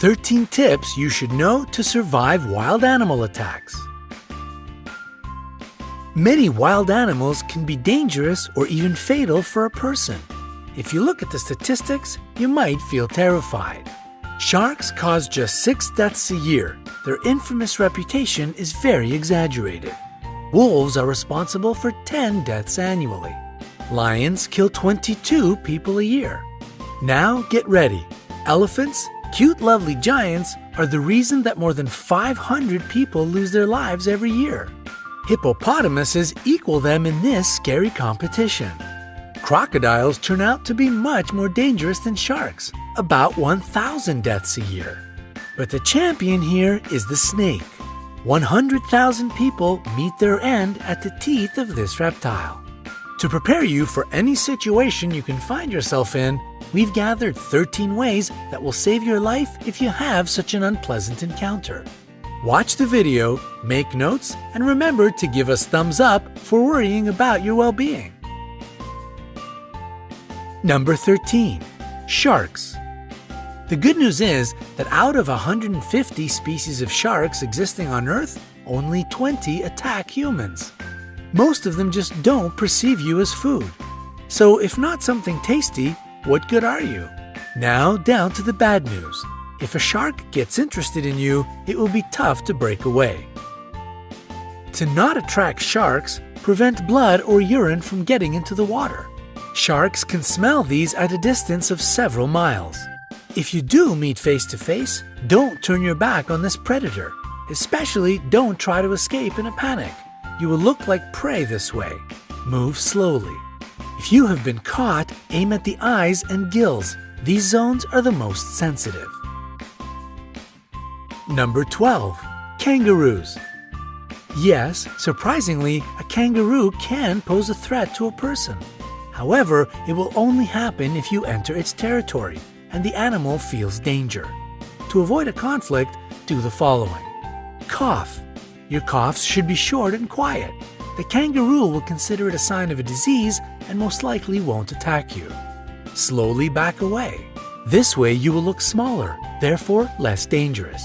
13 tips you should know to survive wild animal attacks. Many wild animals can be dangerous or even fatal for a person. If you look at the statistics, you might feel terrified. Sharks cause just 6 deaths a year. Their infamous reputation is very exaggerated. Wolves are responsible for 10 deaths annually. Lions kill 22 people a year. Now get ready. Elephants, cute lovely giants, are the reason that more than 500 people lose their lives every year. Hippopotamuses equal them in this scary competition. Crocodiles turn out to be much more dangerous than sharks, about 1,000 deaths a year. But the champion here is the snake. 100,000 people meet their end at the teeth of this reptile. To prepare you for any situation you can find yourself in, we've gathered 13 ways that will save your life if you have such an unpleasant encounter. Watch the video, make notes, and remember to give us thumbs up for worrying about your well-being. Number 13. Sharks. The good news is that out of 150 species of sharks existing on Earth, only 20 attack humans. Most of them just don't perceive you as food. So if not something tasty, what good are you? Now down to the bad news. If a shark gets interested in you, it will be tough to break away. To not attract sharks, prevent blood or urine from getting into the water. Sharks can smell these at a distance of several miles. If you do meet face to face, don't turn your back on this predator. Especially don't try to escape in a panic. You will look like prey this way. Move slowly. If you have been caught, aim at the eyes and gills. These zones are the most sensitive. Number 12. Kangaroos. Yes, surprisingly, a kangaroo can pose a threat to a person. However, it will only happen if you enter its territory and the animal feels danger. To avoid a conflict, do the following. Cough. Your coughs should be short and quiet. The kangaroo will consider it a sign of a disease and most likely won't attack you. Slowly back away. This way you will look smaller, therefore less dangerous.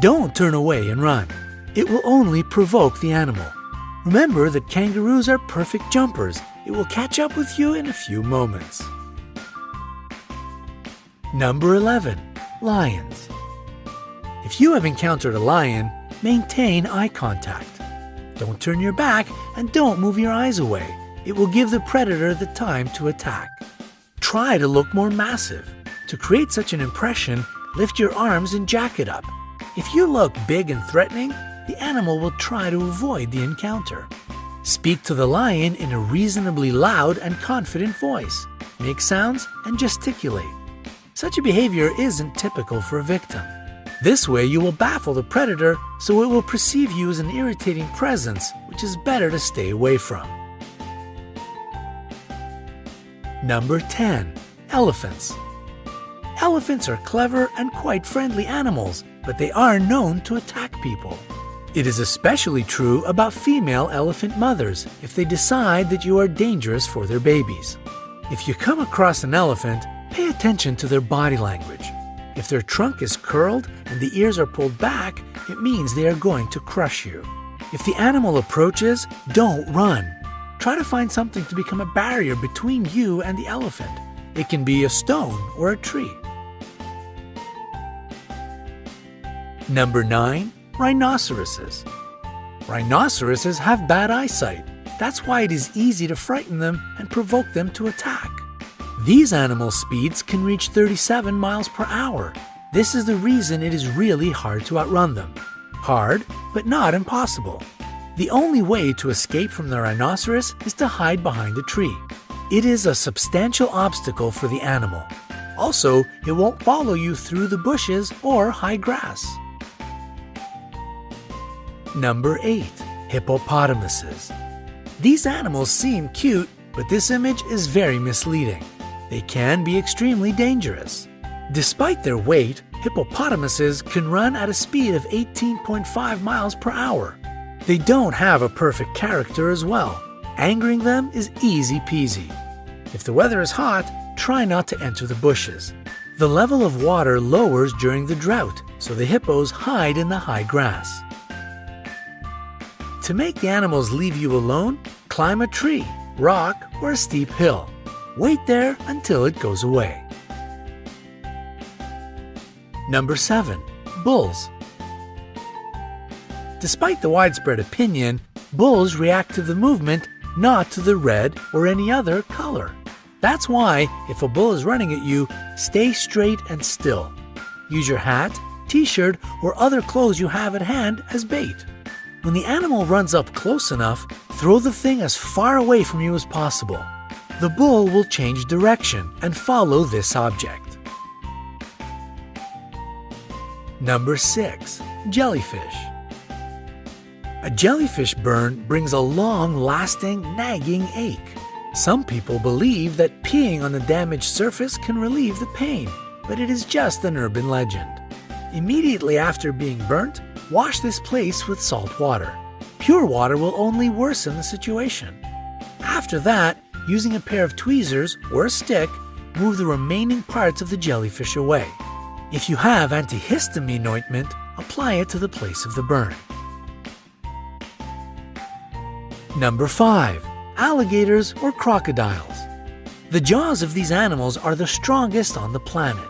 Don't turn away and run. It will only provoke the animal. Remember that kangaroos are perfect jumpers. It will catch up with you in a few moments. Number 11. Lions. If you have encountered a lion, maintain eye contact. Don't turn your back and don't move your eyes away. It will give the predator the time to attack. Try to look more massive. To create such an impression, lift your arms and jack it up. If you look big and threatening, the animal will try to avoid the encounter. Speak to the lion in a reasonably loud and confident voice. Make sounds and gesticulate. Such a behavior isn't typical for a victim. This way you will baffle the predator, so it will perceive you as an irritating presence, which is better to stay away from. Number 10. Elephants. Elephants are clever and quite friendly animals, but they are known to attack people. It is especially true about female elephant mothers if they decide that you are dangerous for their babies. If you come across an elephant, pay attention to their body language. If their trunk is curled and the ears are pulled back, it means they are going to crush you. If the animal approaches, don't run. Try to find something to become a barrier between you and the elephant. It can be a stone or a tree. Number 9. Rhinoceroses. Rhinoceroses have bad eyesight. That's why it is easy to frighten them and provoke them to attack. These animal speeds can reach 37 miles per hour. This is the reason it is really hard to outrun them. Hard, but not impossible. The only way to escape from the rhinoceros is to hide behind a tree. It is a substantial obstacle for the animal. Also, it won't follow you through the bushes or high grass. Number 8. Hippopotamuses. These animals seem cute, but this image is very misleading. They can be extremely dangerous. Despite their weight, hippopotamuses can run at a speed of 18.5 miles per hour. They don't have a perfect character as well. Angering them is easy peasy. If the weather is hot, try not to enter the bushes. The level of water lowers during the drought, so the hippos hide in the high grass. To make the animals leave you alone, climb a tree, rock, or a steep hill. Wait there until it goes away. Number 7. Bulls. Despite the widespread opinion, bulls react to the movement, not to the red or any other color. That's why, if a bull is running at you, stay straight and still. Use your hat, t-shirt, or other clothes you have at hand as bait. When the animal runs up close enough, throw the thing as far away from you as possible. The bull will change direction and follow this object. Number 6. Jellyfish. A jellyfish burn brings a long-lasting, nagging ache. Some people believe that peeing on the damaged surface can relieve the pain, but it is just an urban legend. Immediately after being burnt, wash this place with salt water. Pure water will only worsen the situation. After that, using a pair of tweezers or a stick, move the remaining parts of the jellyfish away. If you have antihistamine ointment, apply it to the place of the burn. Number 5. Alligators or crocodiles. The jaws of these animals are the strongest on the planet.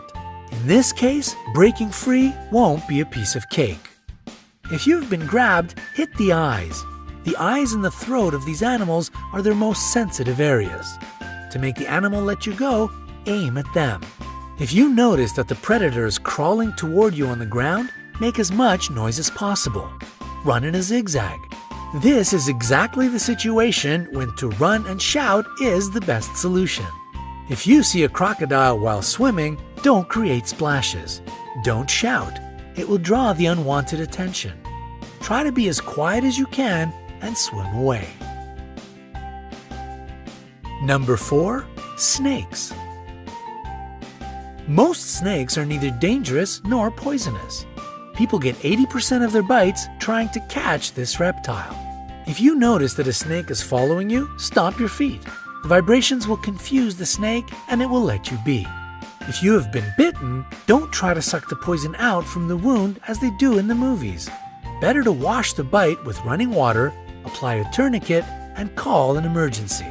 In this case, breaking free won't be a piece of cake. If you've been grabbed, hit the eyes. The eyes and the throat of these animals are their most sensitive areas. To make the animal let you go, aim at them. If you notice that the predator is crawling toward you on the ground, make as much noise as possible. Run in a zigzag. This is exactly the situation when to run and shout is the best solution. If you see a crocodile while swimming, don't create splashes. Don't shout. It will draw the unwanted attention. Try to be as quiet as you can and swim away. Number 4. Snakes. Most snakes are neither dangerous nor poisonous. People get 80% of their bites trying to catch this reptile. If you notice that a snake is following you, stop your feet. The vibrations will confuse the snake and it will let you be. If you have been bitten, don't try to suck the poison out from the wound as they do in the movies. Better to wash the bite with running water, apply a tourniquet, and call an emergency.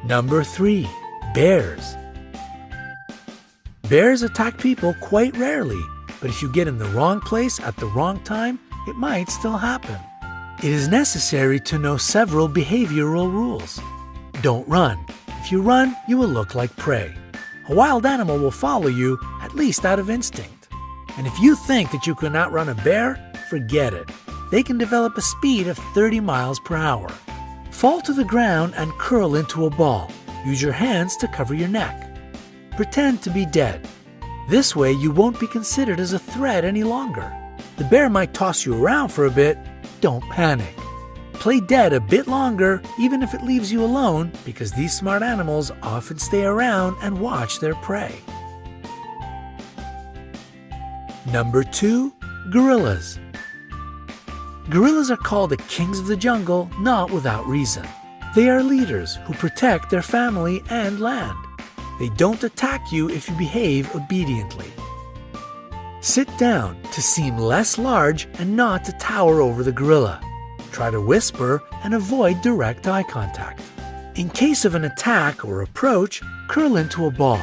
Number 3. Bears. Bears attack people quite rarely, but if you get in the wrong place at the wrong time, it might still happen. It is necessary to know several behavioral rules. Don't run. If you run, you will look like prey. A wild animal will follow you, at least out of instinct. And if you think that you can outrun a bear, forget it. They can develop a speed of 30 miles per hour. Fall to the ground and curl into a ball. Use your hands to cover your neck. Pretend to be dead. This way you won't be considered as a threat any longer. The bear might toss you around for a bit. Don't panic. Play dead a bit longer, even if it leaves you alone, because these smart animals often stay around and watch their prey. Number 2. Gorillas. Gorillas are called the kings of the jungle, not without reason. They are leaders who protect their family and land. They don't attack you if you behave obediently. Sit down to seem less large and not to tower over the gorilla. Try to whisper and avoid direct eye contact. In case of an attack or approach, curl into a ball.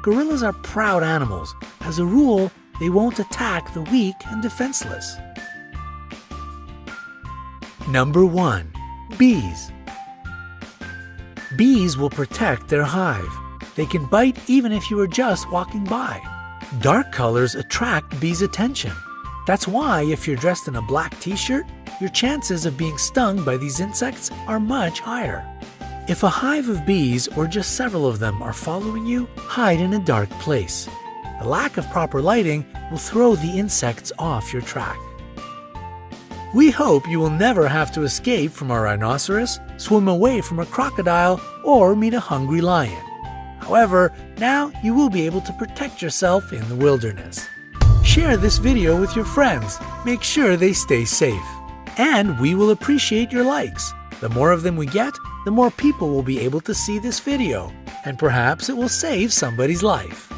Gorillas are proud animals. As a rule, they won't attack the weak and defenseless. Number 1. Bees. Bees will protect their hive. They can bite even if you are just walking by. Dark colors attract bees' attention. That's why if you're dressed in a black t-shirt, your chances of being stung by these insects are much higher. If a hive of bees or just several of them are following you, hide in a dark place. The lack of proper lighting will throw the insects off your track. We hope you will never have to escape from a rhinoceros, swim away from a crocodile, or meet a hungry lion. However, now you will be able to protect yourself in the wilderness. Share this video with your friends. Make sure they stay safe. And we will appreciate your likes. The more of them we get, the more people will be able to see this video. and perhaps it will save somebody's life.